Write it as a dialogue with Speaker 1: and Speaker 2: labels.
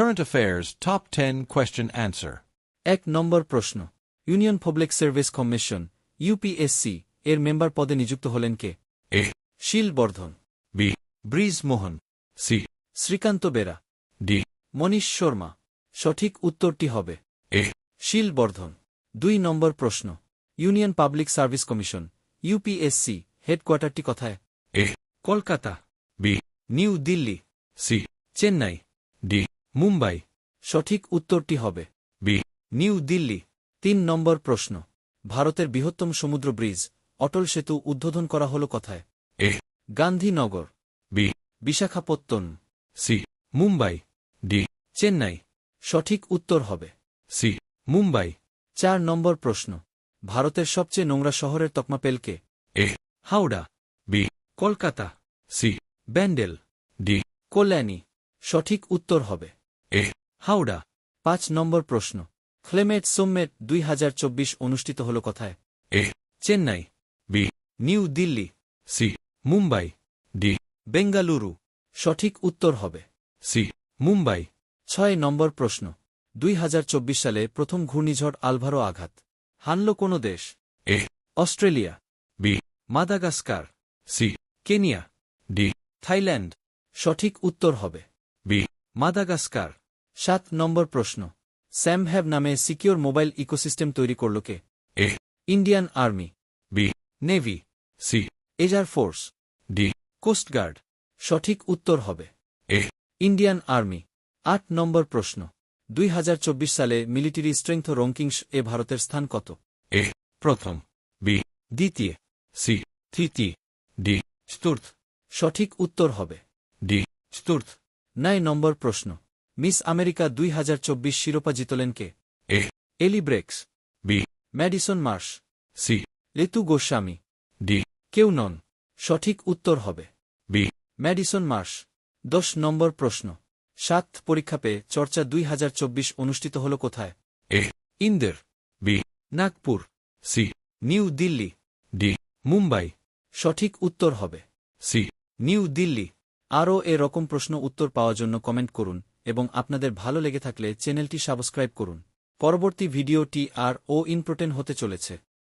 Speaker 1: Current Affairs Top 10 Question Answer
Speaker 2: 1 নম্বর প্রশ্ন Union Public Service Commission UPSC এর member পদে নিযুক্ত হলেন কে?
Speaker 1: A.
Speaker 2: Sheel Vardhan,
Speaker 1: B.
Speaker 2: Brij Mohan,
Speaker 1: C.
Speaker 2: Srikant Bera,
Speaker 1: D.
Speaker 2: Manish Sharma. সঠিক উত্তরটি হবে
Speaker 1: A.
Speaker 2: শিল বর্ধন। 2 নম্বর প্রশ্ন Union Public Service Commission UPSC হেডকোয়ার্টারটি কোথায়?
Speaker 1: A.
Speaker 2: Kolkata,
Speaker 1: B.
Speaker 2: New Delhi,
Speaker 1: C.
Speaker 2: Chennai,
Speaker 1: D.
Speaker 2: Mumbai. সঠিক উত্তরটি হবে
Speaker 1: B.
Speaker 2: নিউ দিল্লি। 3 নম্বর প্রশ্ন ভারতের বৃহত্তম সমুদ্র ব্রিজ অটল সেতু উদ্বোধন করা হল কোথায়?
Speaker 1: A.
Speaker 2: Gandhinagar,
Speaker 1: B.
Speaker 2: Visakhapatnam,
Speaker 1: C.
Speaker 2: Mumbai,
Speaker 1: D.
Speaker 2: Chennai. সঠিক উত্তর হবে
Speaker 1: C.
Speaker 2: মুম্বাই। 4 নম্বর প্রশ্ন ভারতের সবচেয়ে নোংরা শহরের তকমা পেল কে?
Speaker 1: A.
Speaker 2: Howrah,
Speaker 1: B.
Speaker 2: Kolkata,
Speaker 1: C.
Speaker 2: Bandel,
Speaker 1: D.
Speaker 2: Kalyani. সঠিক উত্তর হবে
Speaker 1: A.
Speaker 2: হাওড়া। 5 নম্বর প্রশ্ন ক্লেমেট সোমমেট 2024 অনুষ্ঠিত হল কোথায়?
Speaker 1: A.
Speaker 2: Chennai,
Speaker 1: B.
Speaker 2: New Delhi,
Speaker 1: C.
Speaker 2: Mumbai,
Speaker 1: D.
Speaker 2: Bengaluru. সঠিক উত্তর হবে
Speaker 1: C.
Speaker 2: মুম্বাই। 6 নম্বর প্রশ্ন 2024 সালে প্রথম ঘূর্ণিঝড় আলভারো আঘাত হানল কোন দেশ?
Speaker 1: A.
Speaker 2: Australia,
Speaker 1: B.
Speaker 2: Madagascar,
Speaker 1: C.
Speaker 2: Kenya,
Speaker 1: D.
Speaker 2: Thailand. সঠিক উত্তর হবে
Speaker 1: B.
Speaker 2: মাদাগাস্কার। 7 নম্বর প্রশ্ন স্যাম হ্যাভ নামে সিকিউর মোবাইল ইকোসিস্টেম তৈরি করল কে?
Speaker 1: A.
Speaker 2: Indian army,
Speaker 1: B.
Speaker 2: Navy,
Speaker 1: C.
Speaker 2: Air force,
Speaker 1: D.
Speaker 2: Coast guard. সঠিক উত্তর হবে
Speaker 1: A.
Speaker 2: Indian army. 8 নম্বর প্রশ্ন 2024 সালে মিলিটারি স্ট্রেংথ রঙ্কিংস এ ভারতের স্থান কত?
Speaker 1: A.
Speaker 2: প্রথম,
Speaker 1: B.
Speaker 2: দ্বিতীয়,
Speaker 1: C.
Speaker 2: তৃতীয়,
Speaker 1: D.
Speaker 2: চতুর্থ। সঠিক উত্তর হবে
Speaker 1: D.
Speaker 2: চতুর্থ। 9 নম্বর প্রশ্ন মিস আমেরিকা 2024 শিরোপা জিতলেন কে?
Speaker 1: A.
Speaker 2: এলি breaks,
Speaker 1: B.
Speaker 2: Madison Marsh,
Speaker 1: C.
Speaker 2: ঋতু গোস্বামী।
Speaker 1: D.
Speaker 2: কেউ নন। সঠিক উত্তর হবে
Speaker 1: B.
Speaker 2: Madison Marsh. 10 নম্বর প্রশ্ন 7 পরীক্ষা পে চর্চা 2024 অনুষ্ঠিত হল কোথায়?
Speaker 1: A.
Speaker 2: ইন্দের,
Speaker 1: B.
Speaker 2: Nagpur,
Speaker 1: C.
Speaker 2: New Delhi,
Speaker 1: D.
Speaker 2: Mumbai. সঠিক উত্তর হবে
Speaker 1: C.
Speaker 2: নিউ দিল্লি। আরও এরকম প্রশ্ন উত্তর পাওয়ার জন্য কমেন্ট করুন এবং আপনাদের ভালো লেগে থাকলে চ্যানেলটি সাবস্ক্রাইব করুন। পরবর্তী ভিডিওটি আর ও ইম্পর্টেন্ট হতে চলেছে।